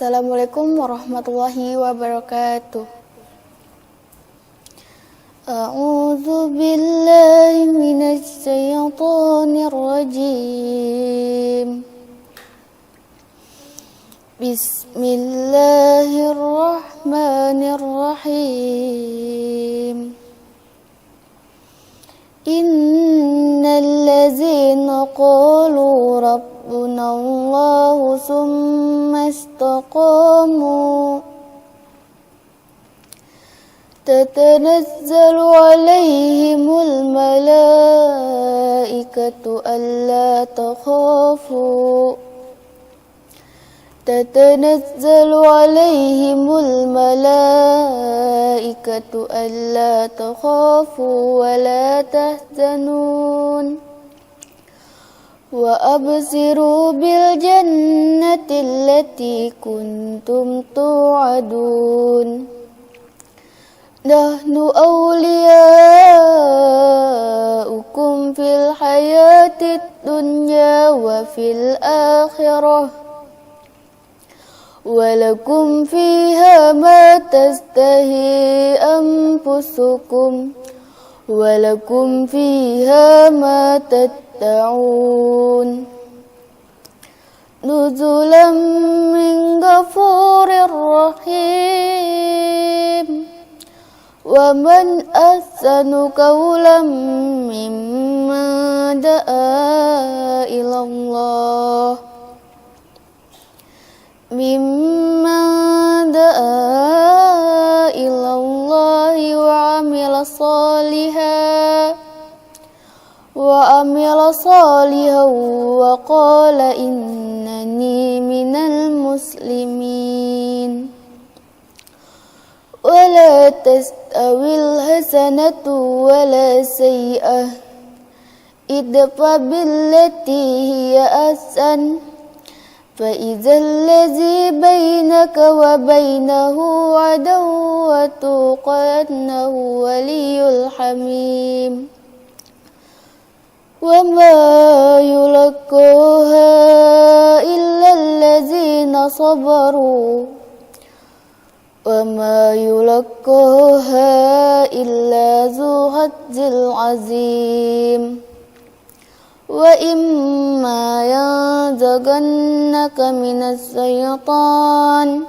Assalamualaikum warahmatullahi wabarakatuh. A'udzu billahi minasy syaithanir rajim. Bismillahirrahmanirrahim. Innal ladzina qalu rabbuna Allahu tsumma istaqamu tatanazzalu alaihimul malaikatu alla takhafu تتنزل عليهم الملائكة ألا تخافوا ولا تحزنون وأبصروا بالجنة التي كنتم توعدون نحن أولياؤكم في الحياة الدنيا وفي الآخرة ولكم فيها ما تشتهي أنفسكم ولكم فيها ما تدعون نزلا من غفور رحيم ومن أحسن قولا ممن دعا إلى الله وعمل صالحا وقال إنني من المسلمين ولا تستوي الحسنة ولا السيئة ادفع بالتي هي أحسن فإذا الذي بينك وبينه عداوة كأنه ولي حميم وما يلقاها إلا الذين صبروا وما يلقاها إلا ذو حظ عظيم وإما ينزغنك من الشيطان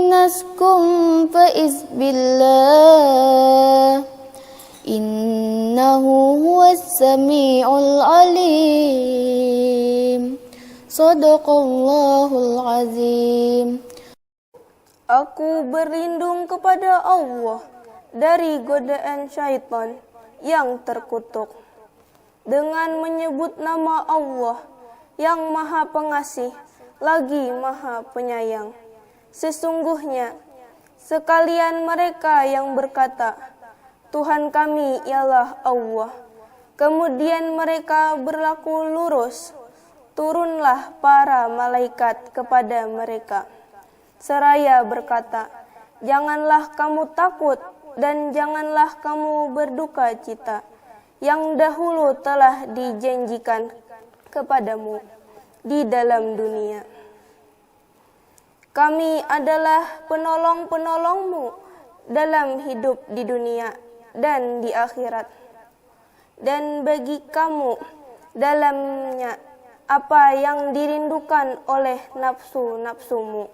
نزغ فإذ بالله innahu huwas sami'ul alim. Shadaqallahul azim. Aku berlindung kepada Allah dari godaan syaitan yang terkutuk dengan menyebut nama Allah yang Maha Pengasih lagi Maha Penyayang. Sesungguhnya sekalian mereka yang berkata, Tuhan kami ialah Allah. Kemudian mereka berlaku lurus. Turunlah para malaikat kepada mereka, seraya berkata, janganlah kamu takut dan janganlah kamu berduka cita, yang dahulu telah dijanjikan kepadamu di dalam dunia. Kami adalah penolong-penolongmu dalam hidup di dunia dan di akhirat. Dan bagi kamu dalamnya apa yang dirindukan oleh nafsu-nafsumu,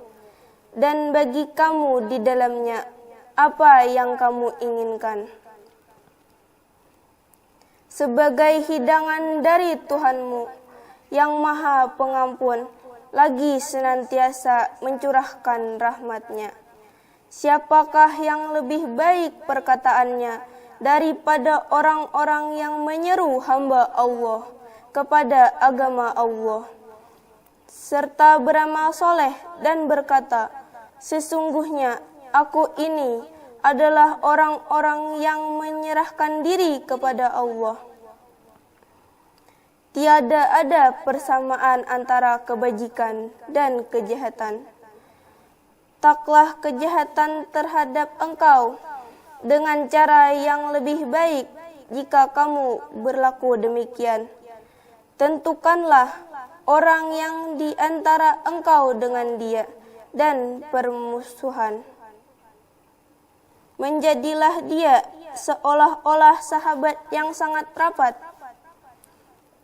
dan bagi kamu di dalamnya apa yang kamu inginkan, sebagai hidangan dari Tuhanmu yang Maha Pengampun, lagi senantiasa mencurahkan rahmat-Nya. Siapakah yang lebih baik perkataannya daripada orang-orang yang menyeru hamba Allah kepada agama Allah, serta beramal soleh dan berkata, sesungguhnya aku ini adalah orang-orang yang menyerahkan diri kepada Allah. Tiada ada persamaan antara kebajikan dan kejahatan. Taklah kejahatan terhadap engkau dengan cara yang lebih baik jika kamu berlaku demikian. Tentukanlah orang yang di antara engkau dengan dia, dan permusuhan. Menjadilah dia seolah-olah sahabat yang sangat rapat,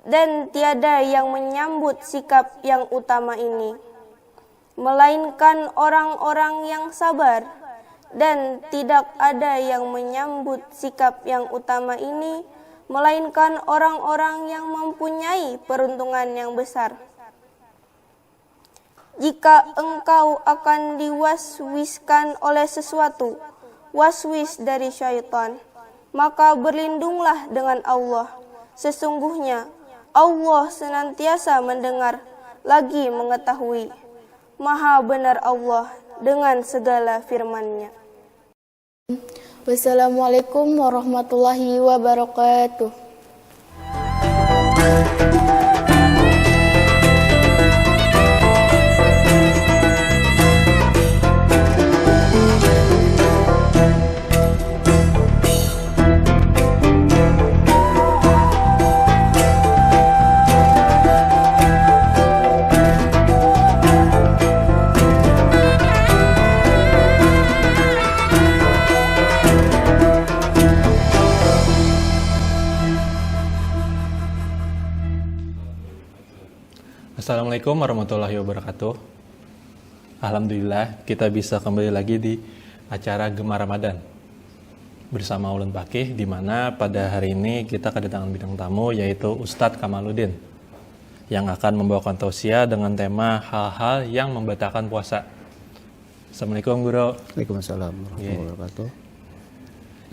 dan tiada yang menyambut sikap yang utama ini, melainkan orang-orang yang sabar, dan tidak ada yang menyambut sikap yang utama ini, melainkan orang-orang yang mempunyai peruntungan yang besar. Jika engkau akan diwaswiskan oleh sesuatu, waswis dari syaitan, maka berlindunglah dengan Allah. Sesungguhnya Allah senantiasa mendengar lagi mengetahui. Maha benar Allah dengan segala firman-Nya. Wassalamualaikum warahmatullahi wabarakatuh. Assalamualaikum warahmatullahi wabarakatuh. Alhamdulillah kita bisa kembali lagi di acara Gema Ramadan bersama Ulun Pakih, di mana pada hari ini kita kedatangan bintang tamu yaitu Ustadz Kamaluddin yang akan membawakan tausiah dengan tema hal-hal yang membatalkan puasa. Assalamualaikum Guru. Waalaikumsalam warahmatullahi wabarakatuh.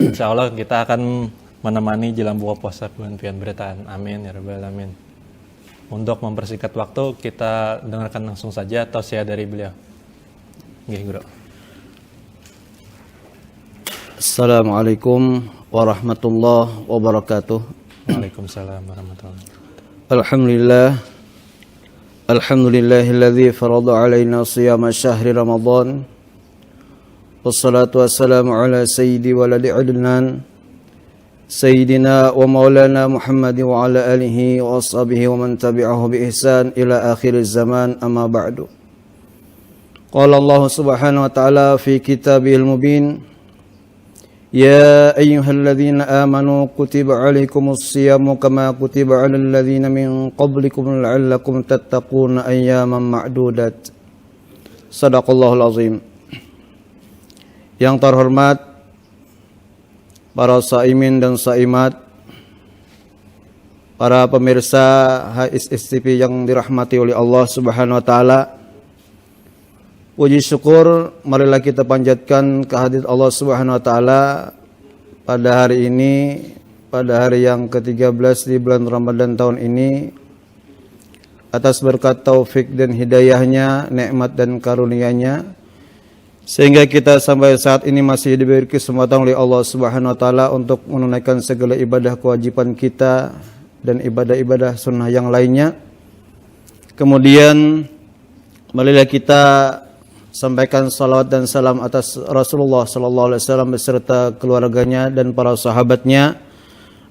Insya Allah kita akan menemani jelang buka puasa bulan pian bertahan. Amin ya rabbal alamin. Untuk mempersingkat waktu, kita dengarkan langsung saja tausiah dari beliau. Nggih, Guru. Assalamualaikum warahmatullahi wabarakatuh. Waalaikumsalam warahmatullahi wabarakatuh. Alhamdulillah. Alhamdulillahilladzi farada alaina siyama syahri Ramadan. Wassalatu wassalamu ala sayyidi waladi adnan Sayyidina wa maulana Muhammad wa ala alihi wa ashabihi wa man tabi'ahu bi ihsan ila akhir zaman, amma ba'du. Qala Allah subhanahu wa ta'ala fi kitabihil mubin, ya ayyuhalladzina amanu kutiba alaikumus siyamu kama kutiba alal ladzina min qablikum la'allakum tattaquna ayyaman ma'dudat. Sadaqallahul azim. Yang terhormat para saimin dan saimat, para pemirsa HSSTV yang dirahmati oleh Allah Subhanahu wa taala. Puji syukur marilah kita panjatkan kehadirat Allah Subhanahu wa taala pada hari ini, pada hari yang ke-13 di bulan Ramadan tahun ini, atas berkat taufik dan hidayahnya, nikmat dan karunia-Nya, sehingga kita sampai saat ini masih diberi kesempatan oleh Allah Subhanahu wa taala untuk menunaikan segala ibadah kewajiban kita dan ibadah-ibadah sunnah yang lainnya. Kemudian marilah kita sampaikan salawat dan salam atas Rasulullah sallallahu alaihi wasallam beserta keluarganya dan para sahabatnya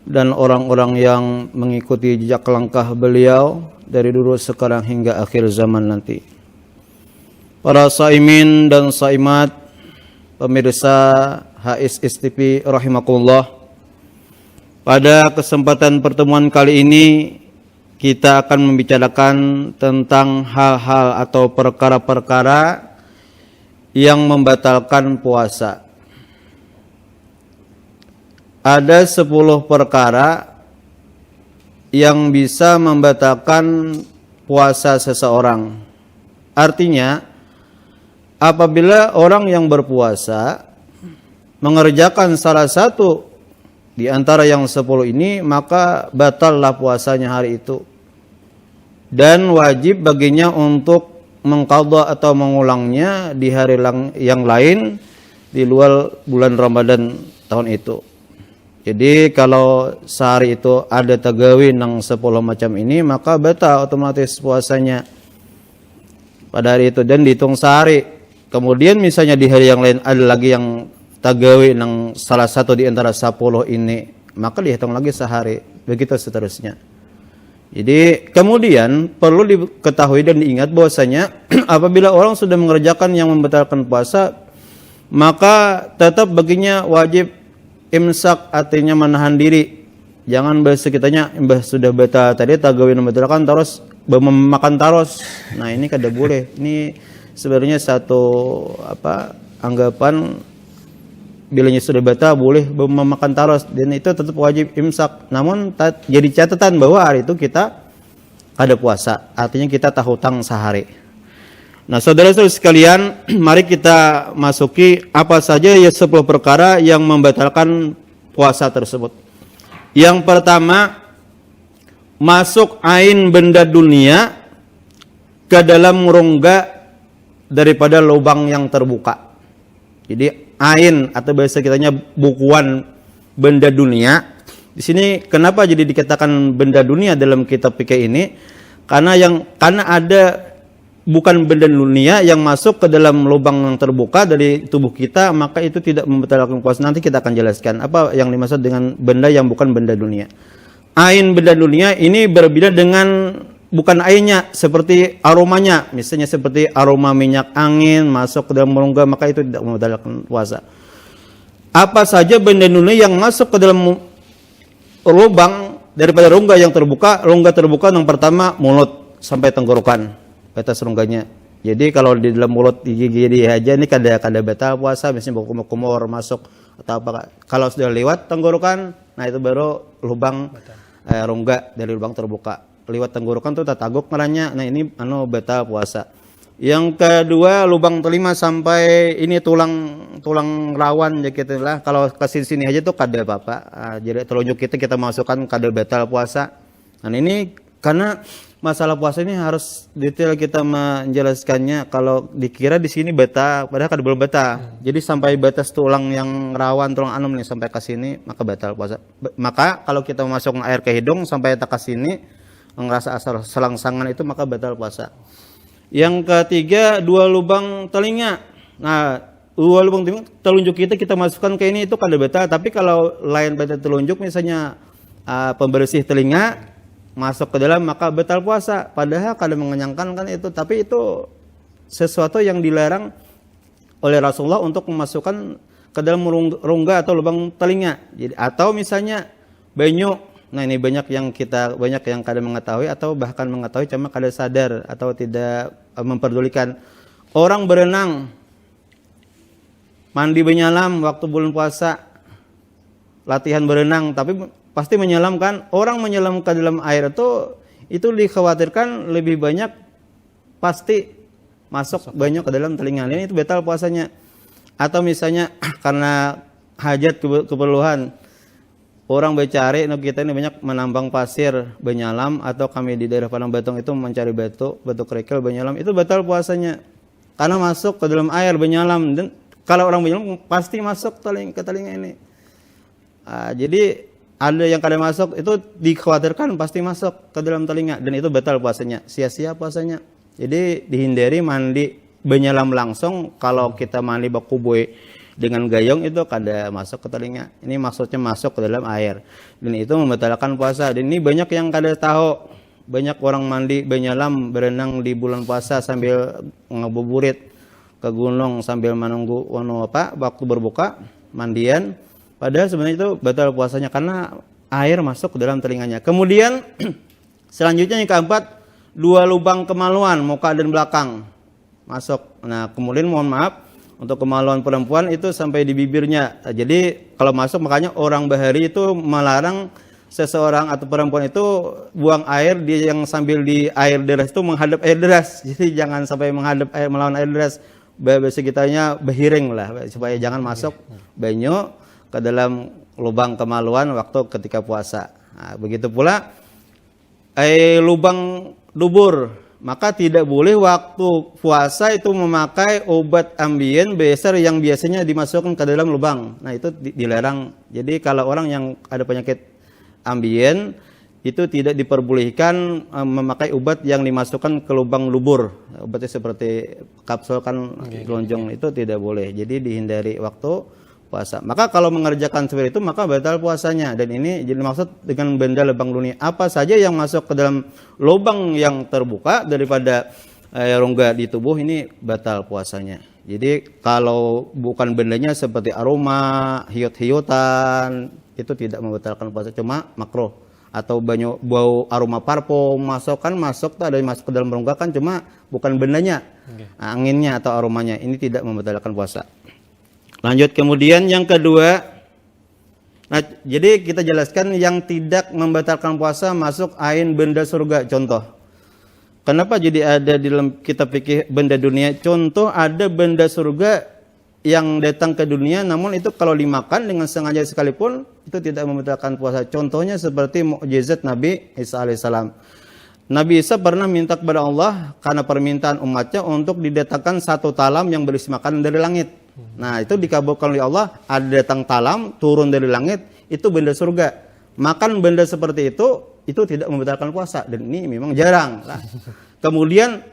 dan orang-orang yang mengikuti jejak langkah beliau dari dulu, sekarang hingga akhir zaman nanti. Para saimin dan saimat, pemirsa HSSTV rahimakumullah. Pada kesempatan pertemuan kali ini kita akan membicarakan tentang hal-hal atau perkara-perkara yang membatalkan puasa. Ada 10 perkara yang bisa membatalkan puasa seseorang. Artinya, apabila orang yang berpuasa mengerjakan salah satu di antara yang 10 ini, maka batallah puasanya hari itu. Dan wajib baginya untuk mengqadha atau mengulangnya di hari yang lain di luar bulan Ramadan tahun itu. Jadi kalau sehari itu ada tagawi nang 10 macam ini, maka batal otomatis puasanya pada hari itu dan dihitung sehari. Kemudian misalnya di hari yang lain ada lagi yang tagawi nang salah satu di antara 10 ini, maka dihitung lagi sehari, begitu seterusnya. Jadi kemudian perlu diketahui dan diingat bahwasanya apabila orang sudah mengerjakan yang membatalkan puasa, maka tetap baginya wajib imsak, artinya menahan diri. Jangan bersekitanya sudah batal tadi tagawin membatalkan terus memakan taros. Nah, ini kada boleh. Ini sebenarnya satu anggapan bilanya sudah batal boleh memakan taros, dan itu tetap wajib imsak. Namun jadi catatan bahwa hari itu kita ada puasa, artinya kita tak hutang sehari. Nah, saudara-saudara sekalian, mari kita masuki apa saja ya 10 perkara yang membatalkan puasa tersebut. Yang pertama, masuk ain benda dunia ke dalam rongga daripada lubang yang terbuka. Jadi ain atau bahasa kitanya bukuan benda dunia. Di sini kenapa jadi dikatakan benda dunia dalam kitab fikih ini? Karena ada bukan benda dunia yang masuk ke dalam lubang yang terbuka dari tubuh kita, maka itu tidak membatalkan puasa. Nanti kita akan jelaskan apa yang dimaksud dengan benda yang bukan benda dunia. Ain benda dunia ini berbeda dengan bukan ainnya, seperti aromanya, misalnya seperti aroma minyak angin masuk ke dalam rongga, maka itu tidak membatalkan puasa. Apa saja benda dunia yang masuk ke dalam lubang daripada rongga yang terbuka? Rongga terbuka yang pertama mulut sampai tenggorokan, batas rongganya. Jadi kalau di dalam mulut digigit aja ini kada batal puasa, misalnya kumur masuk atau apa. Kalau sudah lewat tenggorokan, nah itu baru lubang rongga dari lubang terbuka. Lewat tenggorokan tuh tatagok ngaranya. Nah, ini batal puasa. Yang kedua, lubang telinga sampai ini tulang rawan ya gitu lah. Kalau ke sini aja tuh kada apa-apa. Jadi telunjuk kita masukkan kada batal puasa. Nah, ini karena masalah puasa ini harus detail kita menjelaskannya. Kalau dikira di sini batal, padahal kada belum batal. Jadi sampai batas tulang yang rawan, tulang anum nih sampai ke sini, maka batal puasa. Maka kalau kita masukkan air ke hidung sampai ke sini, ngerasa asal selangsangan itu, maka batal puasa. Yang ketiga, 2 lubang telinga. Nah, 2 lubang telinga telunjuk kita masukkan ke ini itu kada batal. Tapi kalau lain pada telunjuk, misalnya pembersih telinga masuk ke dalam, maka batal puasa. Padahal kada mengenyangkan kan itu, tapi itu sesuatu yang dilarang oleh Rasulullah untuk memasukkan ke dalam rongga atau lubang telinga. Jadi, atau misalnya banyu. Nah, ini banyak yang kada mengetahui atau bahkan mengetahui cuma kada sadar atau tidak memperdulikan. Orang berenang, mandi menyelam waktu bulan puasa, latihan berenang, tapi pasti menyelam kan? Orang menyelam ke dalam air itu dikhawatirkan lebih banyak pasti masuk banyak ke dalam telinga. Ini itu batal puasanya. Atau misalnya karena hajat keperluan, orang bercari, kita ini banyak menambang pasir, benyalam, atau kami di daerah Padang Batong itu mencari batu kerikil, benyalam, itu batal puasanya. Karena masuk ke dalam air, benyalam, dan kalau orang benyalam pasti masuk ke telinga ini. Jadi ada yang kada masuk, itu dikhawatirkan pasti masuk ke dalam telinga, dan itu batal puasanya, sia-sia puasanya. Jadi dihindari mandi benyalam langsung. Kalau kita mandi baku boy dengan gayung itu kada masuk ke telinga. Ini maksudnya masuk ke dalam air, dan itu membatalkan puasa. Dan ini banyak yang kada tahu. Banyak orang mandi benyalam berenang di bulan puasa sambil ngabuburit ke gunung sambil menunggu waktu berbuka mandian. Padahal sebenarnya itu batal puasanya karena air masuk ke dalam telinganya. Kemudian selanjutnya yang keempat, 2 lubang kemaluan muka dan belakang masuk. Nah, kemudian mohon maaf, untuk kemaluan perempuan itu sampai di bibirnya. Jadi kalau masuk, makanya orang Bahari itu melarang seseorang atau perempuan itu buang air dia yang sambil di air deras itu menghadap air deras. Jadi jangan sampai menghadap air melawan air deras. Bahasa kitanya behiring lah, supaya jangan masuk banyu ke dalam lubang kemaluan waktu ketika puasa. Nah, begitu pula lubang dubur. Maka tidak boleh waktu puasa itu memakai obat ambien besar yang biasanya dimasukkan ke dalam lubang. Nah, itu dilarang. Jadi kalau orang yang ada penyakit ambien itu tidak diperbolehkan memakai obat yang dimasukkan ke lubang dubur. Obatnya seperti kapsul kan lonjong, itu tidak boleh. Jadi dihindari waktu puasa. Maka kalau mengerjakan seperti itu maka batal puasanya. Dan ini jadi maksud dengan benda lubang dunia. Apa saja yang masuk ke dalam lubang yang terbuka daripada rongga di tubuh ini batal puasanya. Jadi kalau bukan bendanya seperti aroma, hiut-hiutan, itu tidak membatalkan puasa, cuma makruh. Atau bau aroma parfum masuk tuh ada yang masuk ke dalam rongga kan, cuma bukan bendanya, anginnya atau aromanya. Ini tidak membatalkan puasa. Lanjut kemudian yang kedua. Nah, jadi kita jelaskan yang tidak membatalkan puasa masuk ain benda surga. Contoh. Kenapa jadi ada di dalam kitab fikih benda dunia? Contoh ada benda surga yang datang ke dunia, namun itu kalau dimakan dengan sengaja sekalipun itu tidak membatalkan puasa. Contohnya seperti mukjizat Nabi Isa alaihissalam. Nabi Isa pernah minta kepada Allah karena permintaan umatnya untuk didatangkan satu talam yang berisi makanan dari langit. Nah, itu dikabulkan oleh Allah, ada datang talam turun dari langit, itu benda surga. Makan benda seperti itu tidak membatalkan puasa, dan ini memang jarang. Nah, kemudian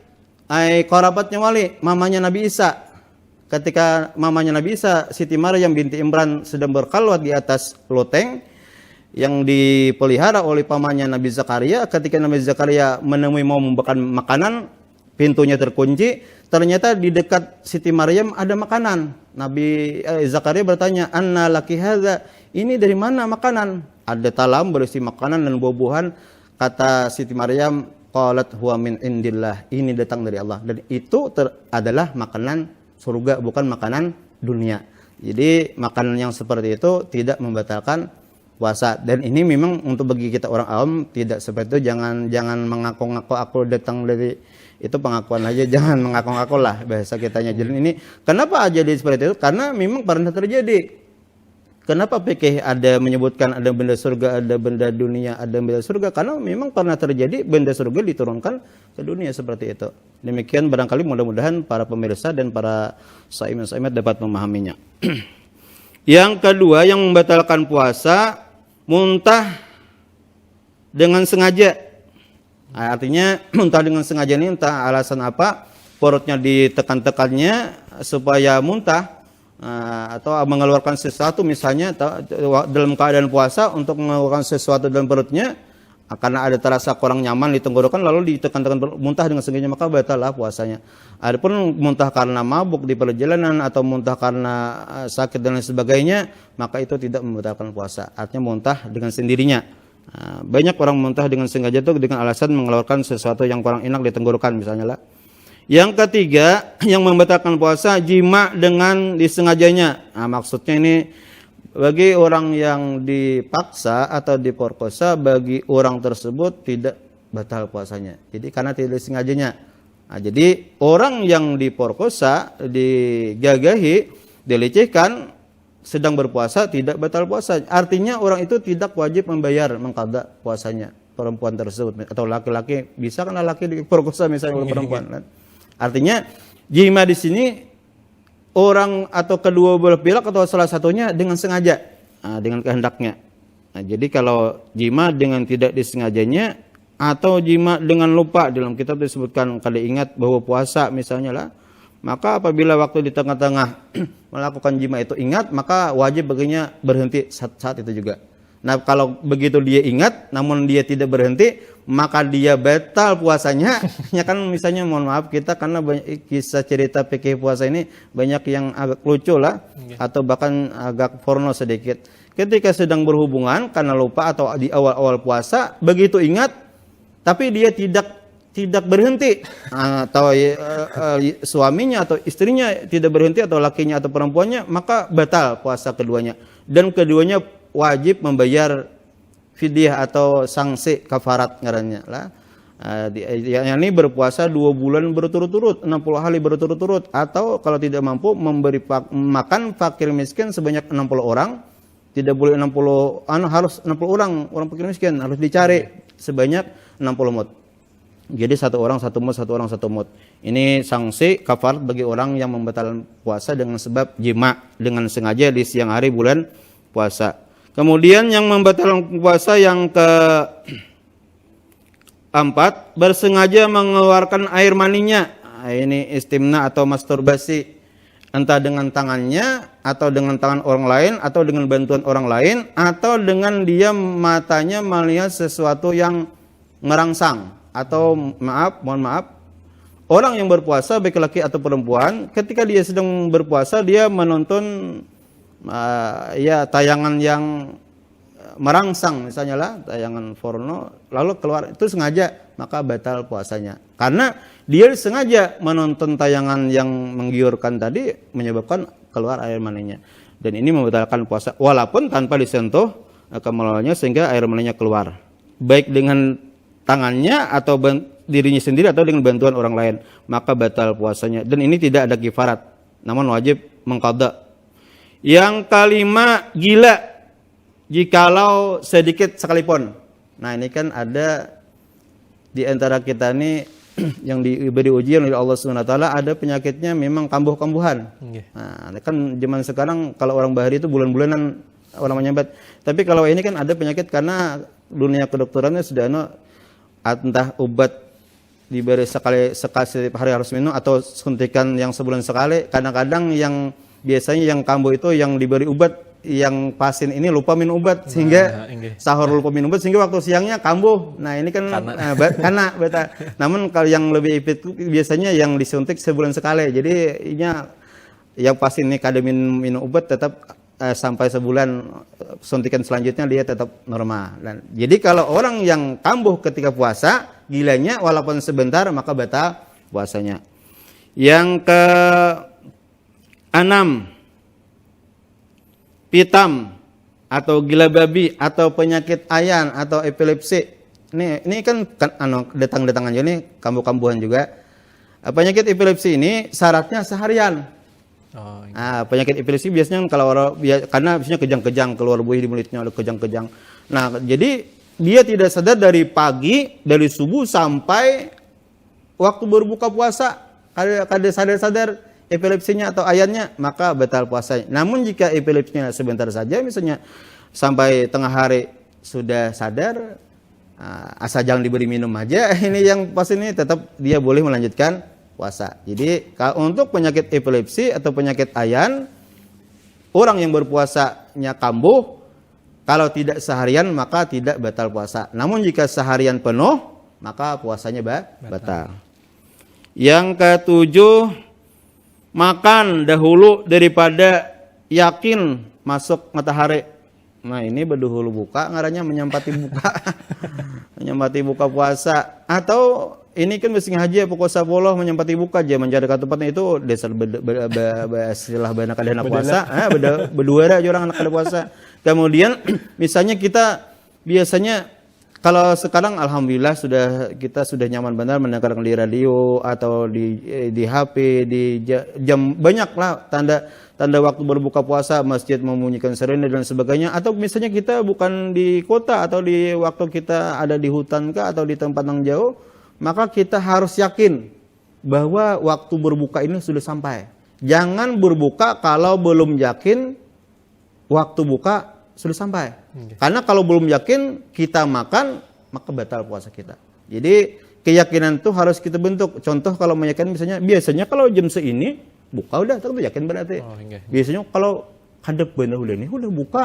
kerabatnya wali, mamanya Nabi Isa. Ketika mamanya Nabi Isa, Siti Maryam binti Imran sedang berkhalwat di atas loteng yang dipelihara oleh pamannya Nabi Zakaria. Ketika Nabi Zakaria menemui mau membakar makanan, pintunya terkunci. Ternyata di dekat Siti Maryam ada makanan. Nabi Zakaria bertanya, "Anna laki hadza?" Ini dari mana makanan? Ada talam berisi makanan dan buah-buahan. Kata Siti Maryam, qalat huwa min indillah. Ini datang dari Allah, dan itu adalah makanan surga, bukan makanan dunia. Jadi makanan yang seperti itu tidak membatalkan puasa. Dan ini memang untuk bagi kita orang awam tidak seperti itu. Jangan mengaku-ngaku aku datang dari itu, pengakuan aja, jangan mengaku-ngaku lah bahasa kitanya. Jadi ini kenapa jadi seperti itu? Karena memang pernah terjadi. Kenapa fikih ada menyebutkan ada benda surga, ada benda dunia, ada benda surga? Karena memang pernah terjadi benda surga diturunkan ke dunia seperti itu. Demikian barangkali mudah-mudahan para pemirsa dan para saimat dapat memahaminya. Yang kedua yang membatalkan puasa, muntah dengan sengaja. Nah, artinya muntah dengan sengaja ini entah alasan apa, perutnya ditekan-tekannya supaya muntah. Atau mengeluarkan sesuatu misalnya dalam keadaan puasa untuk mengeluarkan sesuatu dalam perutnya karena ada terasa kurang nyaman di tenggorokan lalu ditekan-tekan muntah dengan sengaja, maka batallah puasanya. Adapun muntah karena mabuk di perjalanan atau muntah karena sakit dan lain sebagainya, maka itu tidak membatalkan puasa. Artinya muntah dengan sendirinya. Banyak orang muntah dengan sengaja itu dengan alasan mengeluarkan sesuatu yang kurang enak di tenggorokan misalnya lah. Yang ketiga yang membatalkan puasa, jima dengan disengajanya. Nah, maksudnya ini bagi orang yang dipaksa atau diperkosa, bagi orang tersebut tidak batal puasanya. Jadi karena tidak disengajanya. Nah, jadi orang yang diperkosa, digagahi, dilecehkan sedang berpuasa tidak batal puasa. Artinya orang itu tidak wajib membayar mengqadha puasanya perempuan tersebut atau laki-laki. Bisa kan laki diperkosa misalnya oleh perempuan kan. Artinya jima di sini orang atau kedua belah pihak atau salah satunya dengan sengaja, dengan kehendaknya. Nah, jadi kalau jima dengan tidak disengajanya atau jima dengan lupa, dalam kitab disebutkan kali ingat bahwa puasa misalnya lah, maka apabila waktu di tengah-tengah melakukan jima itu ingat, maka wajib baginya berhenti saat itu juga. Nah, kalau begitu dia ingat namun dia tidak berhenti, maka dia batal puasanya. Ya kan misalnya mohon maaf kita karena banyak kisah cerita fikih puasa ini banyak yang agak lucu lah atau bahkan agak porno sedikit. Ketika sedang berhubungan karena lupa atau di awal-awal puasa begitu ingat tapi dia tidak berhenti, atau suaminya atau istrinya tidak berhenti atau lakinya atau perempuannya, maka batal puasa keduanya dan keduanya wajib membayar fidyah atau sanksi kafarat ngarannya lah. Yang ini berpuasa 2 bulan berturut-turut, 60 hari berturut-turut, atau kalau tidak mampu memberi makan fakir miskin sebanyak 60 orang. Tidak boleh 60 harus 60 orang fakir miskin harus dicari sebanyak 60 mud. Jadi 1 orang 1 mud, 1 orang 1 mud. Ini sanksi kafarat bagi orang yang membatalkan puasa dengan sebab jima dengan sengaja di siang hari bulan puasa. Kemudian yang membatalkan puasa yang keempat, bersengaja mengeluarkan air maninya. Ini istimna atau masturbasi. entah dengan tangannya atau dengan tangan orang lain atau dengan bantuan orang lain atau dengan dia matanya melihat sesuatu yang merangsang atau mohon maaf orang yang berpuasa baik laki atau perempuan ketika dia sedang berpuasa dia menonton tayangan yang merangsang misalnya lah tayangan porno lalu keluar itu sengaja maka batal puasanya karena dia sengaja menonton tayangan yang menggiurkan tadi menyebabkan keluar air maninya dan ini membatalkan puasa walaupun tanpa disentuh kemaluannya sehingga air maninya keluar baik dengan tangannya atau dirinya sendiri atau dengan bantuan orang lain maka batal puasanya dan ini tidak ada kifarat namun wajib mengqadha. Yang kelima gila jikalau sedikit sekalipun. Nah ini kan ada di antara kita ini yang diberi ujian oleh Allah SWT ada penyakitnya memang kambuh-kambuhan. Nah kan zaman sekarang kalau orang bahari itu bulan-bulanan orang menyambat. Tapi kalau ini kan ada penyakit karena dunia kedokterannya sudah entah obat diberi sekali setiap hari harus minum atau suntikan yang sebulan sekali. Kadang-kadang yang biasanya yang kambuh itu yang diberi obat yang pasien ini lupa minum obat sehingga sahur lupa minum obat sehingga waktu siangnya kambuh. Nah ini kan karena beta. Namun kalau yang lebih efektif biasanya yang disuntik sebulan sekali. Jadi yang pasien ini kada minum obat tetap sampai sebulan suntikan selanjutnya dia tetap normal. Dan jadi kalau orang yang kambuh ketika puasa gilanya walaupun sebentar maka batal puasanya. Yang ke-6 pitam atau gila babi atau penyakit ayan atau epilepsi. Ini kan datang-datangan aja nih kambuh-kambuhan juga. Penyakit epilepsi ini syaratnya seharian. Penyakit epilepsi biasanya kalau orang karena biasanya kejang-kejang keluar buih di mulutnya ada kejang-kejang. Nah, jadi dia tidak sadar dari pagi dari subuh sampai waktu berbuka puasa kada sadar epilepsinya atau ayannya maka batal puasanya. Namun jika epilepsinya sebentar saja misalnya sampai tengah hari sudah sadar asal jangan diberi minum aja ini yang pas ini tetap dia boleh melanjutkan puasa. Jadi untuk penyakit epilepsi atau penyakit ayan orang yang berpuasanya kambuh kalau tidak seharian maka tidak batal puasa. Namun jika seharian penuh maka puasanya batal. Yang ke-7 makan dahulu daripada yakin masuk matahari. Nah ini berdahulu buka ngarannya menyempati buka. Menyempati buka puasa. Atau ini kan mesti ngaji pokok sapoloh menyempati buka aja mencari tempatnya itu dasar istilah banyak kadana puasa. Berdua aja orang anak kada puasa. Kemudian misalnya kita biasanya kalau sekarang alhamdulillah kita sudah nyaman benar mendengarkan di radio atau di HP di jam banyak lah tanda waktu berbuka puasa masjid membunyikan sirene dan sebagainya atau misalnya kita bukan di kota atau di waktu kita ada di hutan kah atau di tempat yang jauh maka kita harus yakin bahwa waktu berbuka ini sudah sampai. Jangan berbuka kalau belum yakin waktu buka sudah sampai. Karena kalau belum yakin kita makan, maka batal puasa kita. Jadi keyakinan itu harus kita bentuk. Contoh kalau meyakinkan misalnya, biasanya kalau jam seini buka udah, itu yakin berarti. Biasanya kalau kadep benar udah nih, udah buka.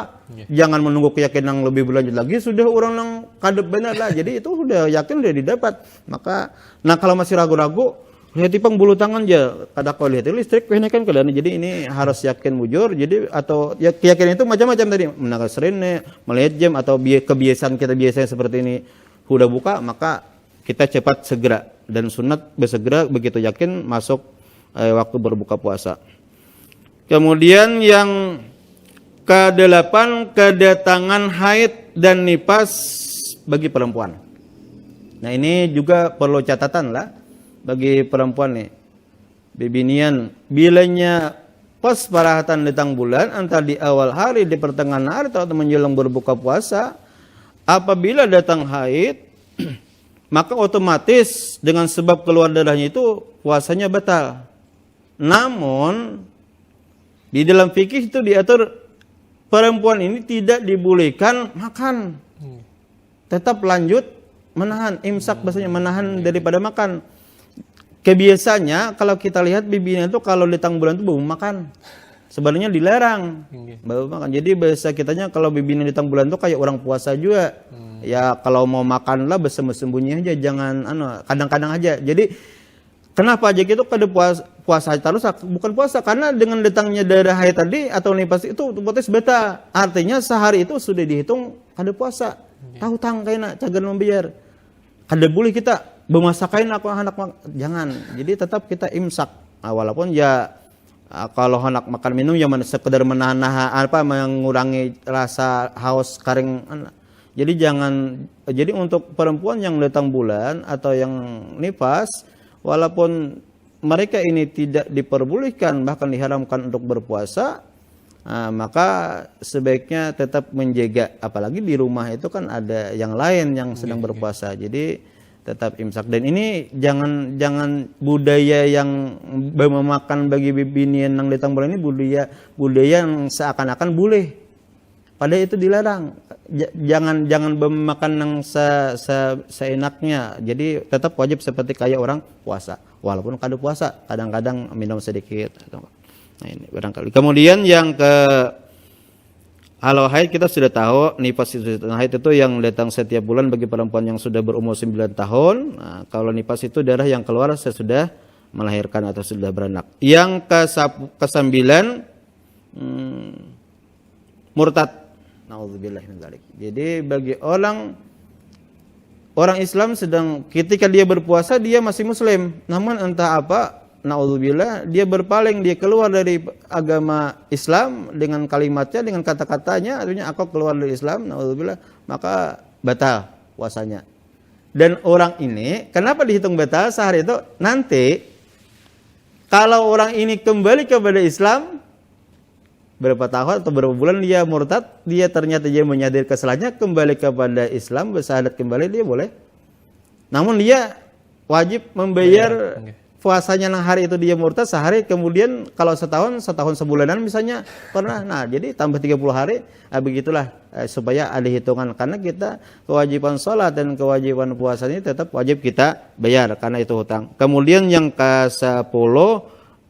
Jangan menunggu keyakinan yang lebih berlanjut lagi, sudah orang yang kadep benar lah. Jadi itu udah yakin udah didapat. Maka, nah kalau masih ragu-ragu, lihat tipang bulu tangan aja kada kau lihat listrik ini kan kadang jadi ini harus yakin bujur jadi atau ya keyakinan itu macam-macam tadi menangkap serene melihat jam atau kebiasaan kita biasanya seperti ini sudah buka maka kita cepat segera dan sunat bersegera begitu yakin masuk waktu berbuka puasa. Kemudian yang ke-8 kedatangan haid dan nifas bagi perempuan. Nah ini juga perlu catatan lah. Bagi perempuan nih, bibinian, bilanya pas parahatan datang bulan, antara di awal hari, di pertengahan hari, atau menjelang berbuka puasa, apabila datang haid, maka otomatis dengan sebab keluar darahnya itu puasanya batal. Namun, di dalam fikih itu diatur perempuan ini tidak dibolehkan makan. Tetap lanjut menahan, imsak bahasanya menahan daripada makan. kebiasaannya kalau kita lihat bibinya itu kalau di tang bulan itu baru makan. Sebenarnya dilarang baru makan. Jadi bahasa kitanya kalau bibinya di tang bulan itu kayak orang puasa juga. Ya kalau mau makan lah bersembunyi aja, jangan kadang-kadang aja. Jadi kenapa aja gitu kada puasa terus bukan puasa karena dengan datangnya darah haid tadi atau nifas itu otomatis beta. Artinya sehari itu sudah dihitung kada puasa. Tahu tang kaina cagan membiar. Kada boleh kita bemasakain aku anak jangan. Jadi tetap kita imsak. Nah, walaupun ya kalau anak makan minum yang sekedar menahan mengurangi rasa haus kering. Jadi jadi untuk perempuan yang datang bulan atau yang nifas, walaupun mereka ini tidak diperbolehkan bahkan diharamkan untuk berpuasa, maka sebaiknya tetap menjaga. Apalagi di rumah itu kan ada yang lain yang sedang berpuasa. Jadi tetap imsak. Dan ini jangan budaya yang memakan bagi binian yang datang bulan ini budaya yang seakan-akan boleh. Padahal itu dilarang. Jangan memakan yang seenaknya. Jadi tetap wajib seperti kayak orang puasa. Walaupun kada puasa, kadang-kadang minum sedikit. Nah ini barangkali. Kemudian yang kalau haid kita sudah tahu, nifas haid itu yang datang setiap bulan bagi perempuan yang sudah berumur 9 tahun. Nah, kalau nifas itu darah yang keluar sesudah melahirkan atau sudah beranak. Yang ke-9 murtad. Nauzubillah min dzalik. Jadi bagi orang Islam sedang ketika dia berpuasa dia masih muslim, namun entah apa, naudzubillah, dia berpaling, dia keluar dari agama Islam dengan kalimatnya, dengan kata-katanya, artinya aku keluar dari Islam, naudzubillah, maka batal puasanya. Dan orang ini kenapa dihitung batal sehari itu? Nanti kalau orang ini kembali kepada Islam berapa tahun atau berapa bulan dia murtad, dia ternyata dia menyadari kesalahannya, kembali kepada Islam, bersyahadat kembali, dia boleh. Namun dia wajib membayar puasanya yang hari itu dia murtad sehari, kemudian kalau setahun sebulanan misalnya pernah. Nah, jadi tambah 30 hari, begitulah supaya ada hitungan, karena kita kewajiban sholat dan kewajiban puasa ini tetap wajib kita bayar karena itu hutang. Kemudian yang ke-10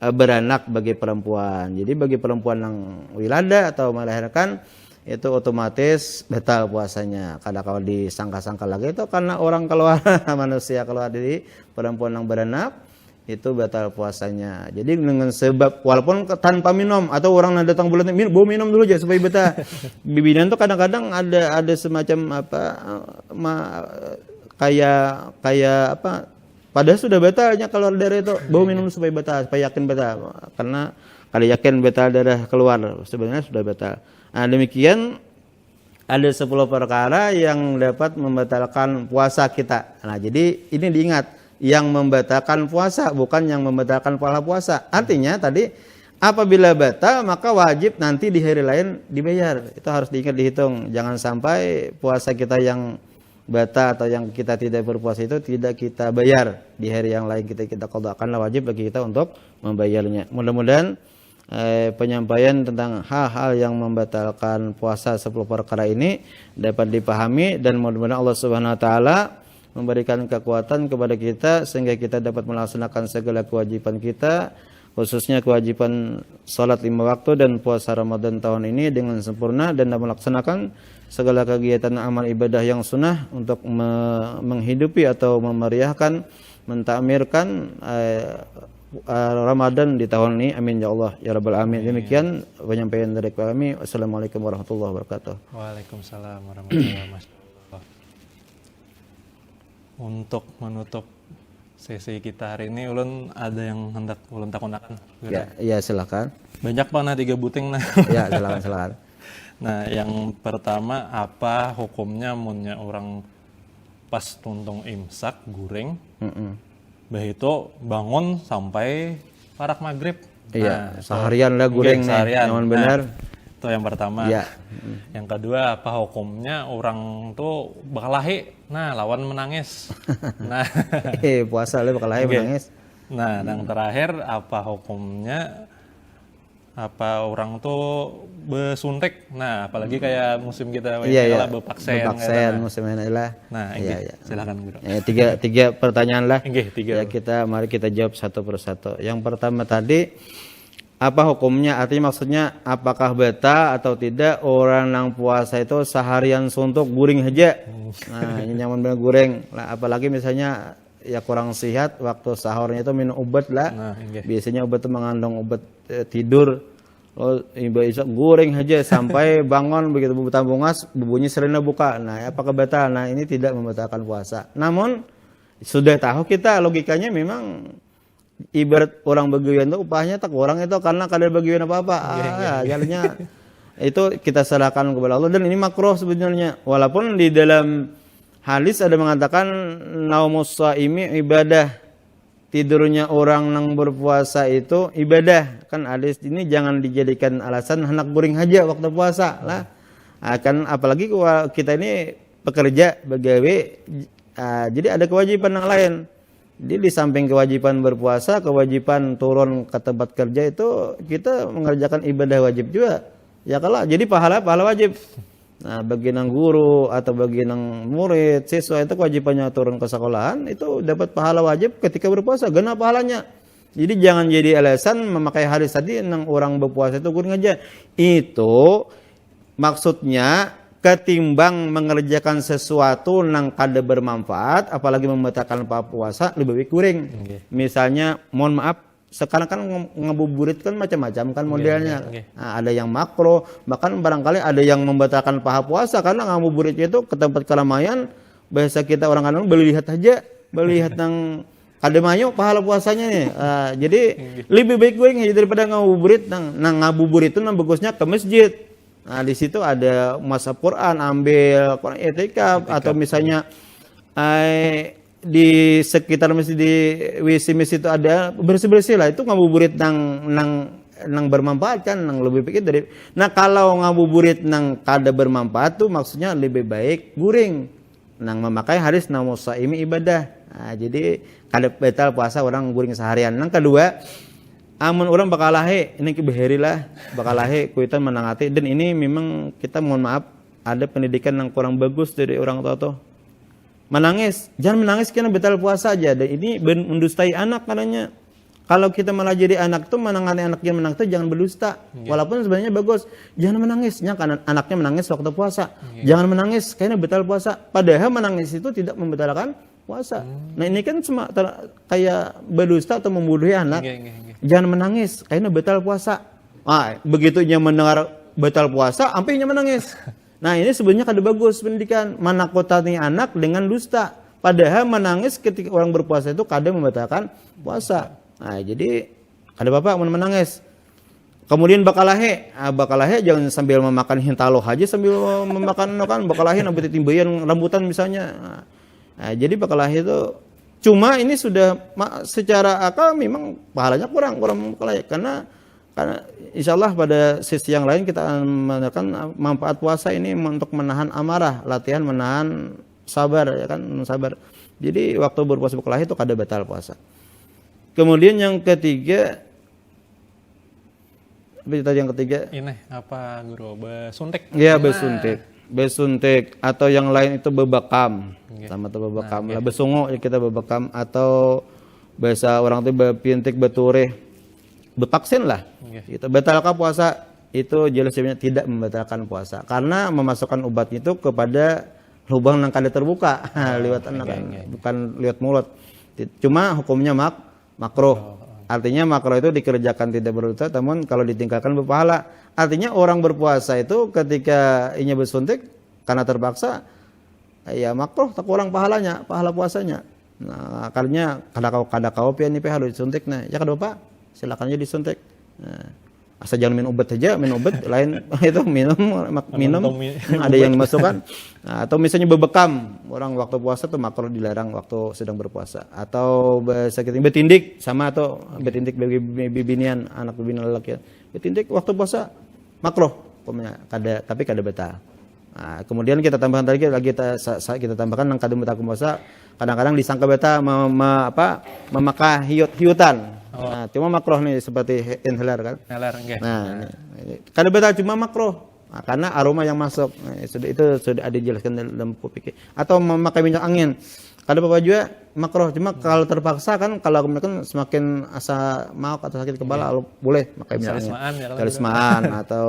beranak bagi perempuan. Jadi bagi perempuan yang wilada atau melahirkan itu otomatis batal puasanya. Kalau disangka-sangka lagi itu karena orang keluar manusia keluar dari perempuan yang beranak itu batal puasanya. Jadi dengan sebab walaupun tanpa minum atau orang yang datang bulan bawa minum dulu aja supaya batal. Bibinan tuh kadang-kadang ada semacam kayak padahal sudah batalnya keluar darah itu, bawa minum supaya batal, supaya yakin batal. Karena kalau yakin batal darah keluar, sebenarnya sudah batal. Nah, demikian ada 10 perkara yang dapat membatalkan puasa kita. Nah, jadi ini diingat, yang membatalkan puasa bukan yang membatalkan pahala puasa. Artinya tadi apabila batal maka wajib nanti di hari lain dibayar. Itu harus diingat, dihitung. Jangan sampai puasa kita yang batal atau yang kita tidak berpuasa itu tidak kita bayar di hari yang lain, kita qada. Karena wajib bagi kita untuk membayarnya. Mudah-mudahan penyampaian tentang hal-hal yang membatalkan puasa 10 perkara ini dapat dipahami, dan mudah-mudahan Allah Subhanahu wa taala memberikan kekuatan kepada kita sehingga kita dapat melaksanakan segala kewajiban kita, khususnya kewajiban salat 5 waktu dan puasa Ramadan tahun ini dengan sempurna, dan melaksanakan segala kegiatan amal ibadah yang sunnah untuk menghidupi atau memeriahkan, mentakmirkan Ramadan di tahun ini. Amin ya Allah ya rabbal alamin. Demikian penyampaian dari kami. Wassalamualaikum warahmatullahi wabarakatuh. Waalaikumsalam warahmatullahi wabarakatuh. Untuk menutup sesi kita hari ini, ulun ada yang hendak ulun takunakan. Ya silakan. Banyak banget 3 buting nah. Ya silakan. Nah, yang pertama, apa hukumnya munnya orang pas tuntung imsak goreng, bah itu bangun sampai parak maghrib. Iya, seharian lah goreng nih, nyaman benar. Itu yang pertama. Iya. Yang kedua, apa hukumnya orang tuh bakalahi, nah lawan menangis. Nah, puasa lah bakalahi menangis. Nah, yang terakhir, apa hukumnya apa orang tuh besuntik. Nah, apalagi kayak musim kita Iya, bepaksen. Bepaksen musim ini lah. Nah, silakan Guru. Tiga pertanyaan lah. Tiga. Ya, mari kita jawab satu persatu. Yang pertama tadi, apa hukumnya? Artinya maksudnya apakah beta atau tidak orang yang puasa itu seharian suntuk guring aja? Nah, ini nyaman bener guring. Lah, apalagi misalnya ya kurang sehat, waktu sahurnya itu minum obat lah. Nah, biasanya obat itu mengandung obat tidur. Lo iba goreng aja sampai bangun begitu bubu tambungas bubunyi serena buka. Nah, apakah batal? Nah, ini tidak membatalkan puasa. Namun sudah tahu kita logikanya memang ibarat orang begawian itu upahnya tak kurang itu karena kadar begawian apa-apa. Jalannya itu kita serahkan kepada Allah dan ini makruh sebenarnya. Walaupun di dalam hadis ada mengatakan naumus shaimi ibadah. Tidurnya orang yang berpuasa itu ibadah. Kan hadis ini jangan dijadikan alasan hendak guring aja waktu puasa lah. Kan apalagi kita ini pekerja pegawai, jadi ada kewajiban yang lain. Jadi di samping kewajiban berpuasa, kewajiban turun ke tempat kerja itu kita mengerjakan ibadah wajib juga. Ya kalau jadi pahala wajib. Nah, bagi yang guru atau bagi yang murid, siswa itu kewajibannya turun ke sekolahan itu dapat pahala wajib ketika berpuasa, genap pahalanya. Jadi jangan jadi alasan memakai hadis tadi yang orang berpuasa itu guring aja. Itu maksudnya ketimbang mengerjakan sesuatu yang kada bermanfaat, apalagi membatalkan puasa, lebih baik guring. Misalnya, mohon maaf, sekarang kan ngabuburit kan macam-macam kan modelnya. Nah, ada yang makro, bahkan barangkali ada yang membatalkan paha puasa karena ngabuburitnya itu ke tempat keramaian. Bahasa kita orang kadang melihat aja, melihat yang kada mayo pahala puasanya nih. Jadi lebih baik gue daripada ngabuburit. Nang ngabuburit itu nang bagusnya ke masjid. Nah, di situ ada masa Quran, ambil Quran etikaf atau misalnya di sekitar masjid di WC masjid itu ada bersih-bersih lah, itu ngabuburit nang bermanfaat kan, nang lebih baik dari. Nah, kalau ngabuburit nang kada bermanfaat tuh maksudnya lebih baik guring nang memakai hadis naumus shaimi ibadah. Nah, jadi kada batal puasa orang guring seharian. Nang kedua, amun orang bakalahe ini kebeheri lah, bakalahe kuitan menangati, dan ini memang kita mohon maaf ada pendidikan yang kurang bagus dari orang tua tuh. Menangis, jangan menangis karena batal puasa aja. Dan ini mendustai anak katanya. Kalau kita malah jadi anak tuh menangani anak yang menang tuh jangan berdusta. Walaupun sebenarnya bagus, jangan menangisnya karena anaknya menangis waktu puasa. Jangan menangis karena batal puasa. Padahal menangis itu tidak membatalkan puasa. Nah, ini kan cuma kayak berdusta atau membodohi anak. Jangan menangis karena batal puasa. Begitu dia mendengar batal puasa, sampai dia menangis. Nah, ini sebenarnya kada bagus pendidikan, menakutani anak dengan dusta. Padahal menangis ketika orang berpuasa itu kada membatalkan puasa. Nah, jadi kada apa-apa menangis. Kemudian bakalahe, bakalahe jangan sambil memakan hintalo aja sambil memakan kan bakalahe nabi timbayan rambutan misalnya. Nah, jadi bakalahe itu cuma ini sudah secara akal memang pahalanya kurang bakalahe karena insya Allah pada sisi yang lain kita menekan manfaat puasa ini untuk menahan amarah, latihan menahan sabar ya kan, sabar. Jadi waktu berpuasa berkelahi itu kada batal puasa. Kemudian yang ketiga, ini apa Guru? Besuntik. Iya, besuntik atau yang lain itu bebakam. Sama tuh bebakam. Lah besungo ya kita bebakam atau bahasa orang itu bepintik betureh. Bepaksin lah. Itu batalkan puasa itu jelasnya tidak membatalkan puasa karena memasukkan obat itu kepada lubang yang kada terbuka lewat bukan lewat mulut. Cuma hukumnya makruh. Artinya makruh itu dikerjakan tidak berdosa, namun kalau ditinggalkan berpahala. Artinya orang berpuasa itu ketika inya bersuntik karena terpaksa, ya makruh tak kurang pahalanya, pahala puasanya. Nah, karena kada kau pian ini harus disuntik. Nah, ya kada apa? Silakan aja disuntik. Nah, asal jangan minum obat aja, minum obat lain itu minum ada yang dimasukkan. Nah, atau misalnya bebekam, orang waktu puasa tuh makruh dilarang waktu sedang berpuasa. Atau sakit betindik sama atau betindik bagi bibinian anak bibinian lelaki. Betindik waktu puasa makruh, tapi kada batal. Nah, kemudian kita tambahkan lagi kita tambahkan yang kada batal puasa, kadang-kadang disangka batal memakai hiutan. Nah, cuma makruh nih seperti inhaler kan. Neler nggih. Nah, ini. Kada betul cuma makruh. Nah, karena aroma yang masuk. Nah, itu sudah ada dijelaskan dalam buku fikih. Atau memakai minyak angin. Kada apa juga makruh. Cuma kalau terpaksa kan kalau kan semakin asa maak atau sakit kepala boleh pakai minyak angin. Talisman atau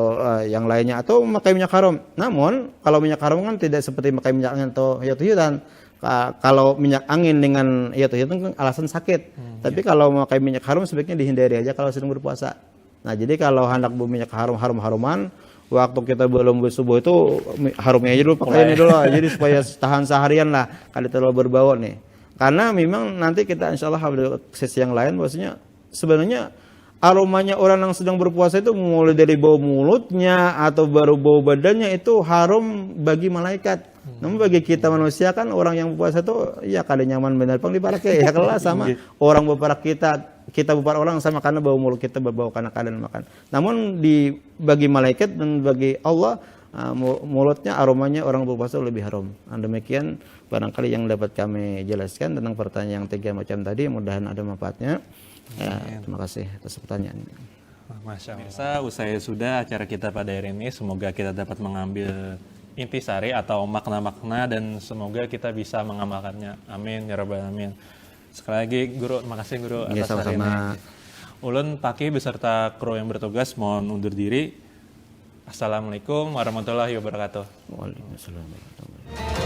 yang lainnya atau memakai minyak harum. Namun kalau minyak harum kan tidak seperti memakai minyak angin atau hayat-hayatan. Kalau minyak angin dengan hayat-hayatan kan alasan sakit. Tapi kalau memakai minyak harum sebaiknya dihindari aja kalau sedang berpuasa. Nah, jadi kalau hendak minyak haruman, waktu kita belum bersubuh itu harumnya aja dulu, pakainya dulu, jadi supaya tahan seharian lah, kali terlalu berbau nih. Karena memang nanti kita insya Allah ada sesi yang lain, maksudnya sebenarnya aromanya orang yang sedang berpuasa itu mulai dari bau mulutnya atau baru bau badannya itu harum bagi malaikat. Namun bagi kita manusia kan orang yang berpuasa itu ya kada nyaman benar pang dipakai ya kelas sama orang beberapa kita beberapa orang sama karena bau mulut kita berbau karena kalian makan. Namun bagi malaikat dan bagi Allah mulutnya aromanya orang berpuasa lebih harum. Demikian barangkali yang dapat kami jelaskan tentang pertanyaan yang 3 macam tadi, mudah-mudahan ada manfaatnya. Ya, terima kasih atas pertanyaan. Masya Allah. Usai sudah acara kita pada hari ini, semoga kita dapat mengambil intisari atau makna-makna dan semoga kita bisa mengamalkannya. Amin ya rabbal alamin. Sekali lagi Guru, terima kasih Guru atas hari ini. Ulun Paki beserta kru yang bertugas mohon undur diri. Assalamualaikum warahmatullahi wabarakatuh. Waalaikumsalam warahmatullahi wabarakatuh.